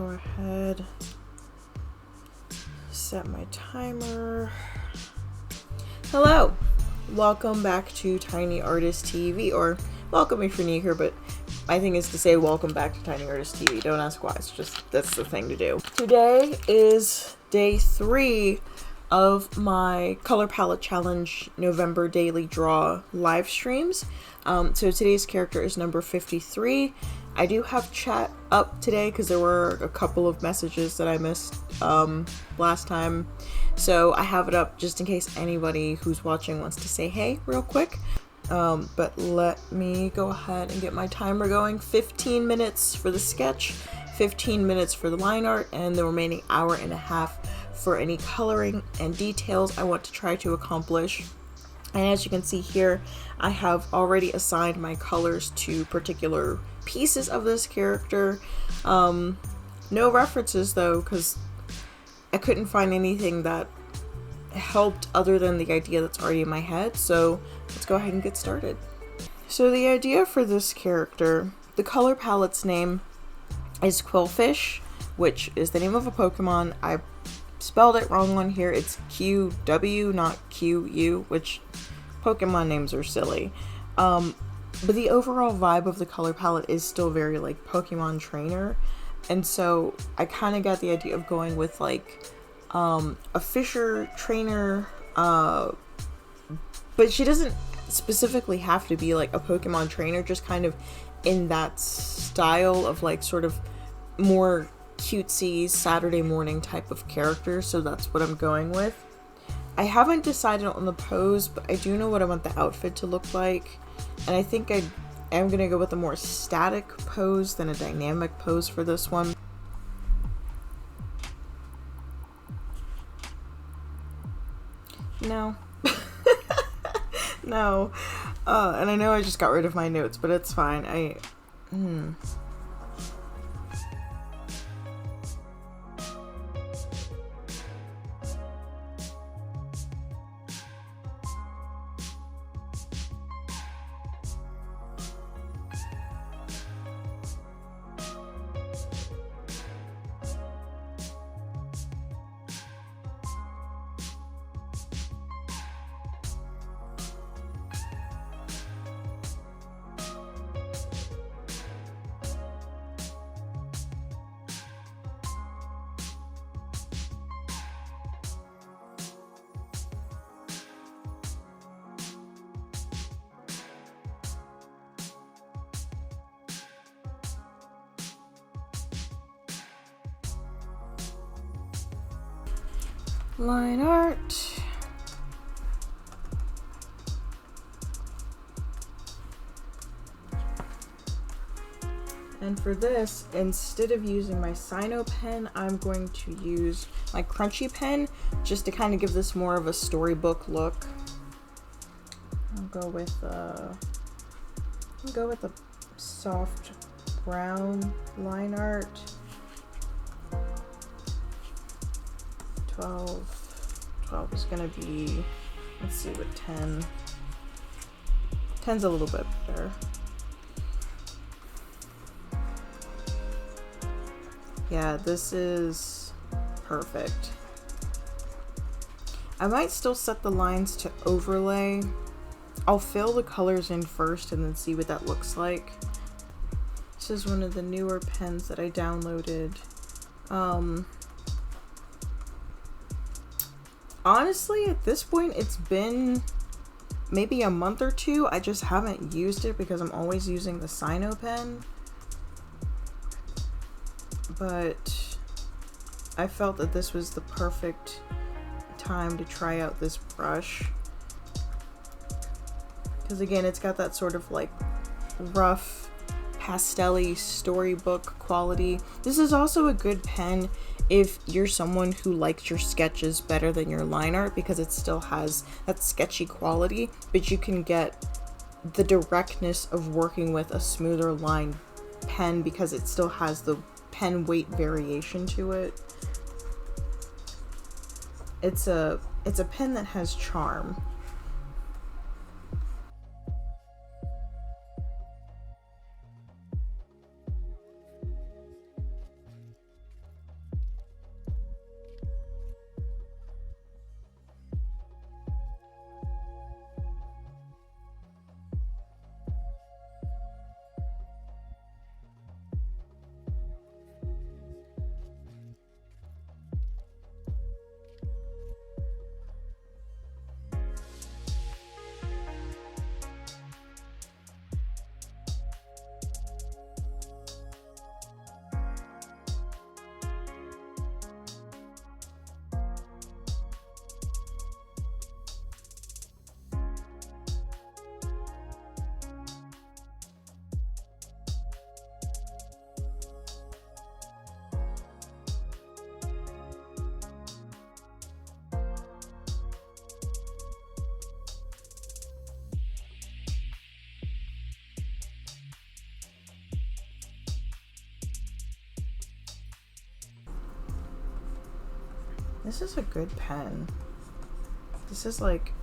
go ahead, set my timer. Hello, welcome back to Tiny Artist TV, or welcome if you're new here, but my thing is to say welcome back to Tiny Artist TV. Don't ask why, it's just, that's the thing to do. Today is day 3 of my Color Palette Challenge November daily draw live streams. So today's character is number 53. I do have chat up today because there were a couple of messages that I missed last time. So I have it up just in case anybody who's watching wants to say hey real quick. But let me go ahead and get my timer going. 15 minutes for the sketch, 15 minutes for the line art, and the remaining hour and a half for any coloring and details I want to try to accomplish. And as you can see here, I have already assigned my colors to particular pieces of this character. No references though, because I couldn't find anything that helped other than the idea that's already in my head. So let's go ahead and get started. So the idea for this character, the color palette's name is Quillfish, which is the name of a Pokemon. I spelled it wrong on here. It's QW, not QU, which Pokemon names are silly. But the overall vibe of the color palette is still very like Pokemon trainer. And so I kind of got the idea of going with like a Fisher trainer, but she doesn't specifically have to be like a Pokemon trainer, just kind of in that style of like sort of more cutesy Saturday morning type of character. So that's what I'm going with. I haven't decided on the pose, but I do know what I want the outfit to look like. And I think I am going to go with a more static pose than a dynamic pose for this one. No. No. And I know I just got rid of my notes, but it's fine. Line art. And for this, instead of using my Sino pen, I'm going to use my Crunchy pen just to kind of give this more of a storybook look. I'll go with a soft brown line art. 12 is gonna be, let's see what 10. 10's a little bit better. Yeah, this is perfect. I might still set the lines to overlay. I'll fill the colors in first and then see what that looks like. This is one of the newer pens that I downloaded. Honestly, at this point, it's been maybe a month or two. I just haven't used it because I'm always using the Sino pen. But I felt that this was the perfect time to try out this brush. Because again, it's got that sort of like rough, pastel-y storybook quality. This is also a good pen if you're someone who likes your sketches better than your line art, because it still has that sketchy quality, but you can get the directness of working with a smoother line pen because it still has the pen weight variation to it. It's a pen that has charm. This is a good pen. This is like,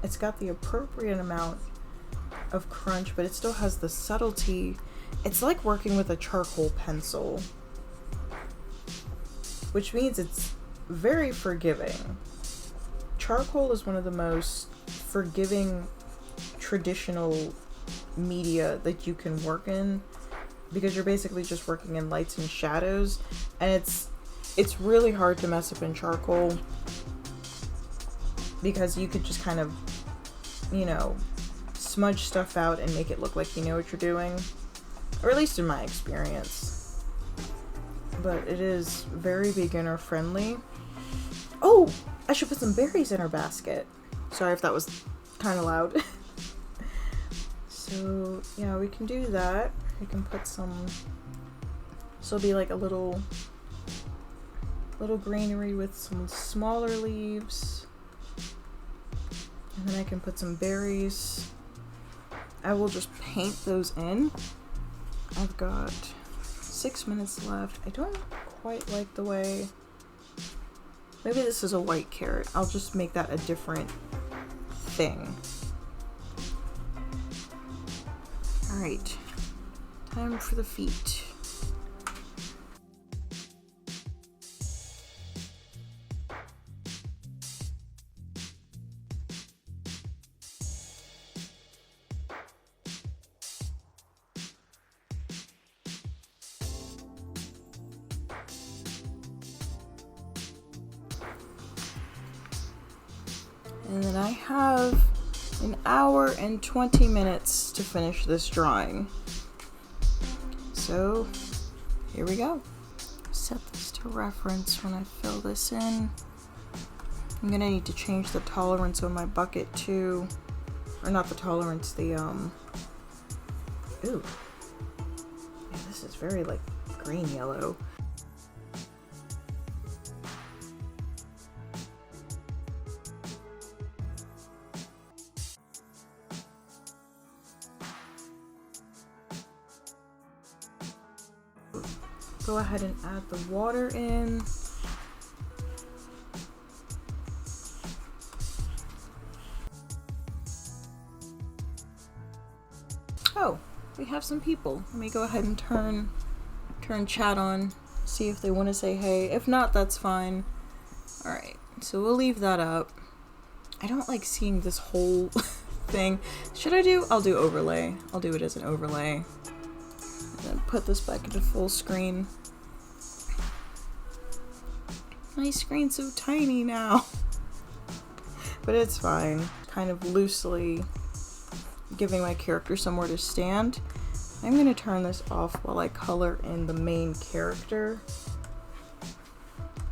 it's got the appropriate amount of crunch, but it still has the subtlety. It's like working with a charcoal pencil, which means it's very forgiving. Charcoal is one of the most forgiving traditional media that you can work in, because you're basically just working in lights and shadows, and it's really hard to mess up in charcoal because you could just kind of, you know, smudge stuff out and make it look like you know what you're doing, or at least in my experience. But it is very beginner friendly. Oh, I should put some berries in our basket. Sorry if that was kind of loud. So yeah, we can do that. We can put some, this will be like a little greenery with some smaller leaves. And then I can put some berries. I will just paint those in. I've got 6 minutes left. I don't quite like the way, maybe this is a white carrot. I'll just make that a different thing. Alright, time for the feet. And then I have an hour and 20 minutes to finish this drawing. So here we go. Set this to reference when I fill this in. I'm gonna need to change the tolerance on my bucket too. Or not the tolerance, the ooh. Man, this is very like green yellow. Go ahead and add the water in. Oh, we have some people. Let me go ahead and turn chat on, see if they want to say hey. If not, that's fine. Alright, so we'll leave that up. I don't like seeing this whole thing. I'll do overlay. I'll do it as an overlay. And then put this back into full screen. My screen's so tiny now. But it's fine. Kind of loosely giving my character somewhere to stand. I'm going to turn this off while I color in the main character.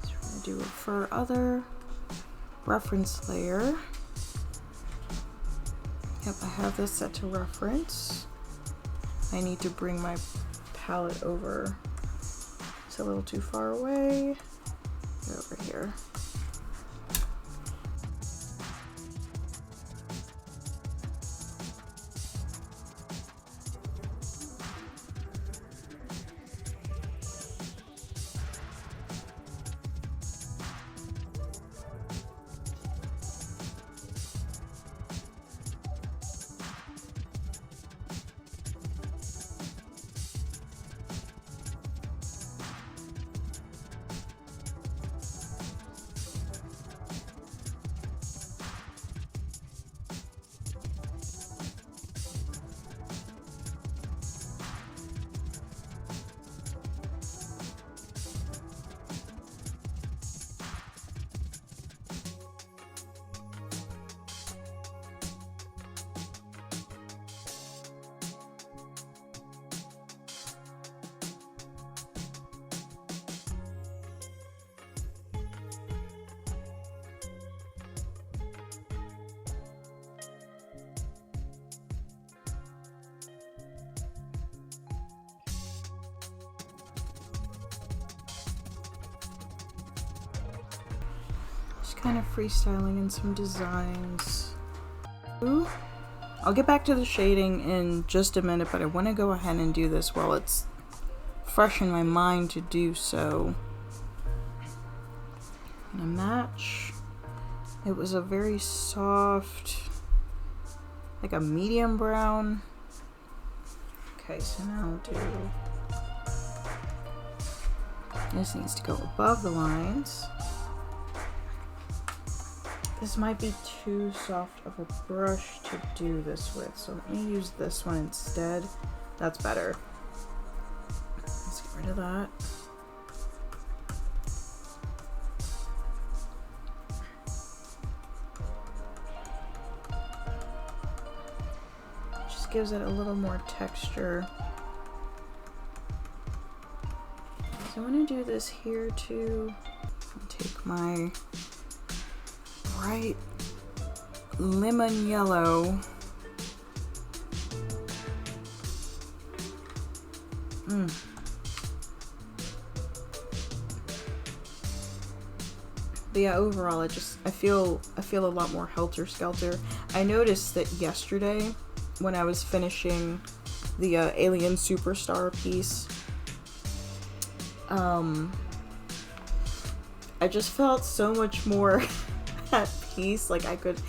So we're going to do it for other reference layer. Yep, I have this set to reference. I need to bring my palette over. It's a little too far away. Get over here. Kind of freestyling in some designs. Ooh. I'll get back to the shading in just a minute, but I want to go ahead and do this while it's fresh in my mind to do so. gonna match. It was a very soft, like a medium brown. Okay, so now do, this needs to go above the lines. This might be too soft of a brush to do this with, so let me use this one instead. That's better. Let's get rid of that. Just gives it a little more texture. So I'm gonna do this here too. I'll take my bright lemon yellow. But yeah, overall, I feel a lot more helter-skelter. I noticed that yesterday when I was finishing the Alien Superstar piece, I just felt so much more at peace. Like I could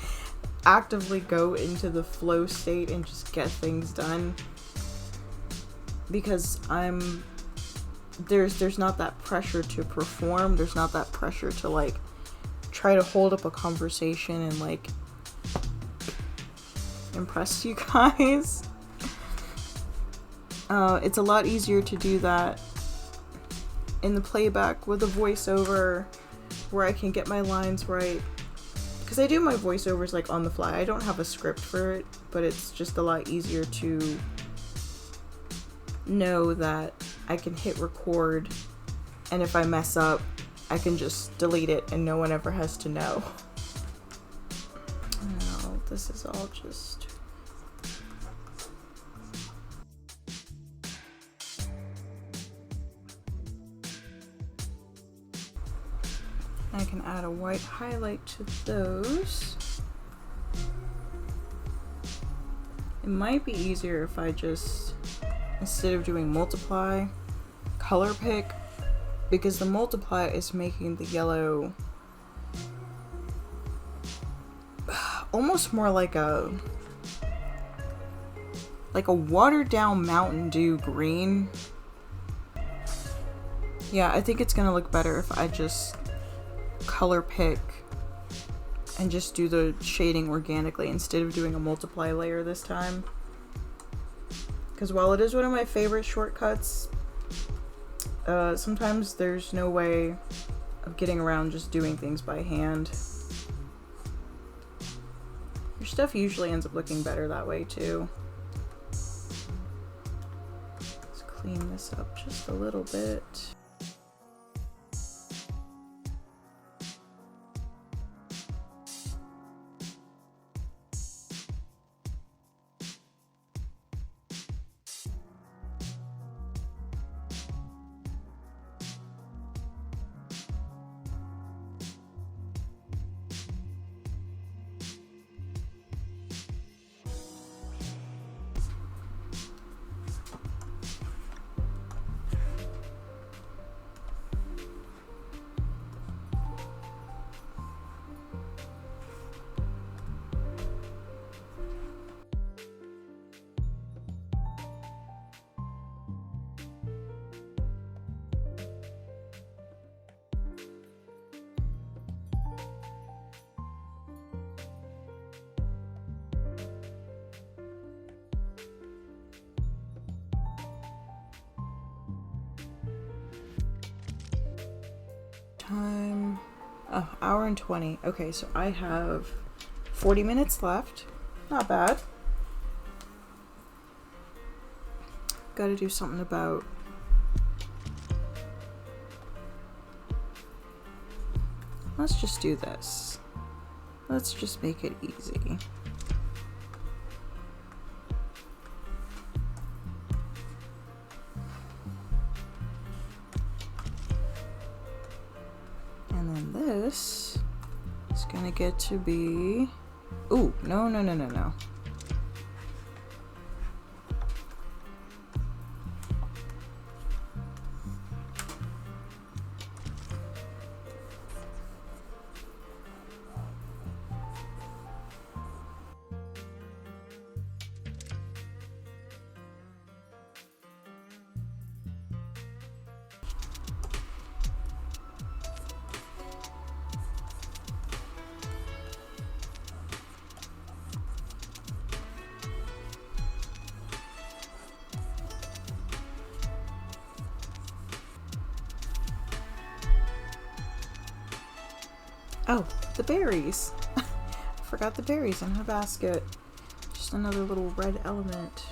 actively go into the flow state and just get things done, because there's not that pressure to perform. There's not that pressure to like try to hold up a conversation and like impress you guys. It's a lot easier to do that in the playback with a voiceover, where I can get my lines right, because I do my voiceovers like on the fly. I don't have a script for it, but it's just a lot easier to know that I can hit record, and if I mess up, I can just delete it and no one ever has to know. No, this is all just... I can add a white highlight to those. It might be easier if I just, instead of doing multiply, color pick, because the multiply is making the yellow almost more like a watered down Mountain Dew green. Yeah, I think it's gonna look better if I just color pick and just do the shading organically instead of doing a multiply layer this time. Because while it is one of my favorite shortcuts, sometimes there's no way of getting around just doing things by hand. Your stuff usually ends up looking better that way too. Let's clean this up just a little bit. Time, oh, hour and 20. Okay, so I have 40 minutes left. Not bad. Gotta do something about... Let's just do this. Let's just make it easy. And then this is gonna get to be... Ooh, no. Oh, the berries. I forgot the berries in her basket. Just another little red element.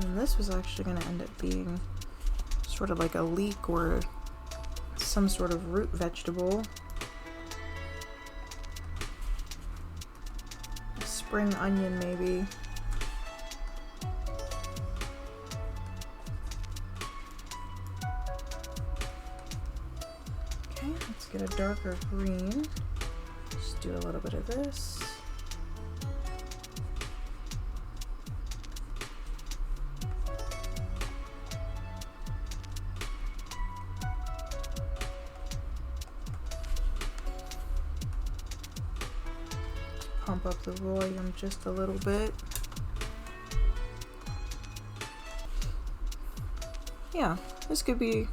And this was actually going to end up being sort of like a leek or some sort of root vegetable. A spring onion, maybe. Okay, let's get a darker green. Just do a little bit of this. Pump up the volume just a little bit. Yeah, this could be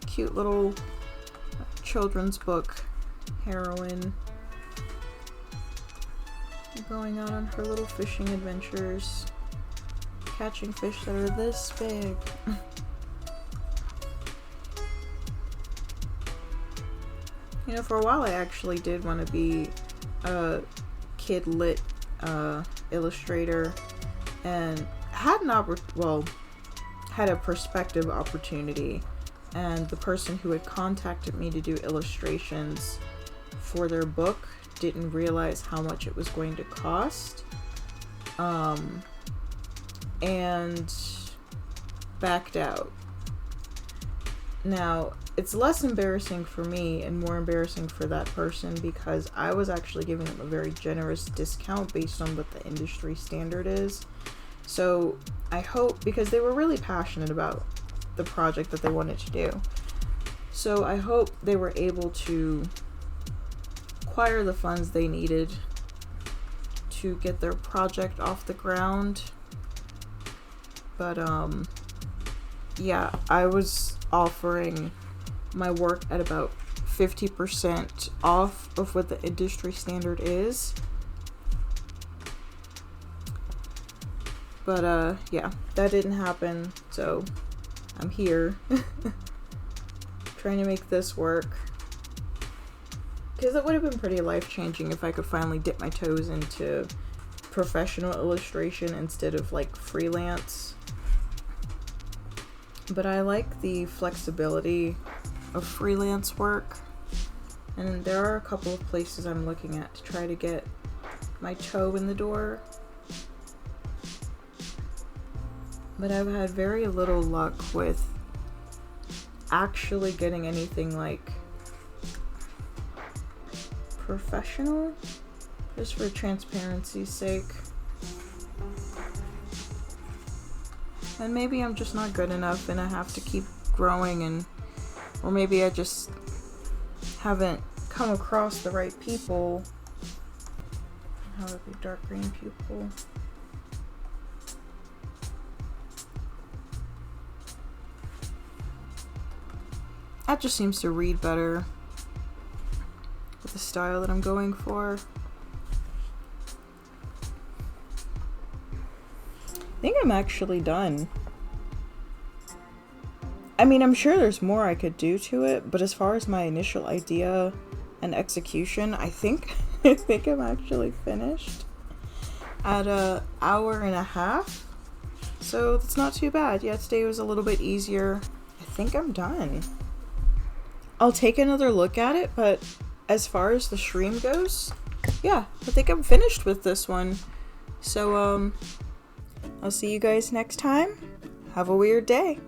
a cute little children's book. Heroine going out on her little fishing adventures, catching fish that are this big. You know, for a while I actually did want to be a kid lit illustrator, and had had a prospective opportunity, and the person who had contacted me to do illustrations for their book didn't realize how much it was going to cost, and backed out. Now, it's less embarrassing for me and more embarrassing for that person, because I was actually giving them a very generous discount based on what the industry standard is. So I hope, because they were really passionate about the project that they wanted to do, so I hope they were able to acquire the funds they needed to get their project off the ground. But yeah, I was offering my work at about 50% off of what the industry standard is. But yeah, that didn't happen, so I'm here trying to make this work, because it would have been pretty life-changing if I could finally dip my toes into professional illustration instead of like freelance. But I like the flexibility of freelance work, and there are a couple of places I'm looking at to try to get my toe in the door, but I've had very little luck with actually getting anything like professional, just for transparency's sake. And maybe I'm just not good enough and I have to keep growing, and or maybe I just haven't come across the right people. Have a big dark green pupil. That just seems to read better with the style that I'm going for. I think I'm actually done. I mean, I'm sure there's more I could do to it, but as far as my initial idea and execution, I think I'm actually finished at an hour and a half. So that's not too bad. Yeah, today was a little bit easier. I think I'm done. I'll take another look at it, but as far as the stream goes, yeah, I think I'm finished with this one. So, I'll see you guys next time. Have a weird day.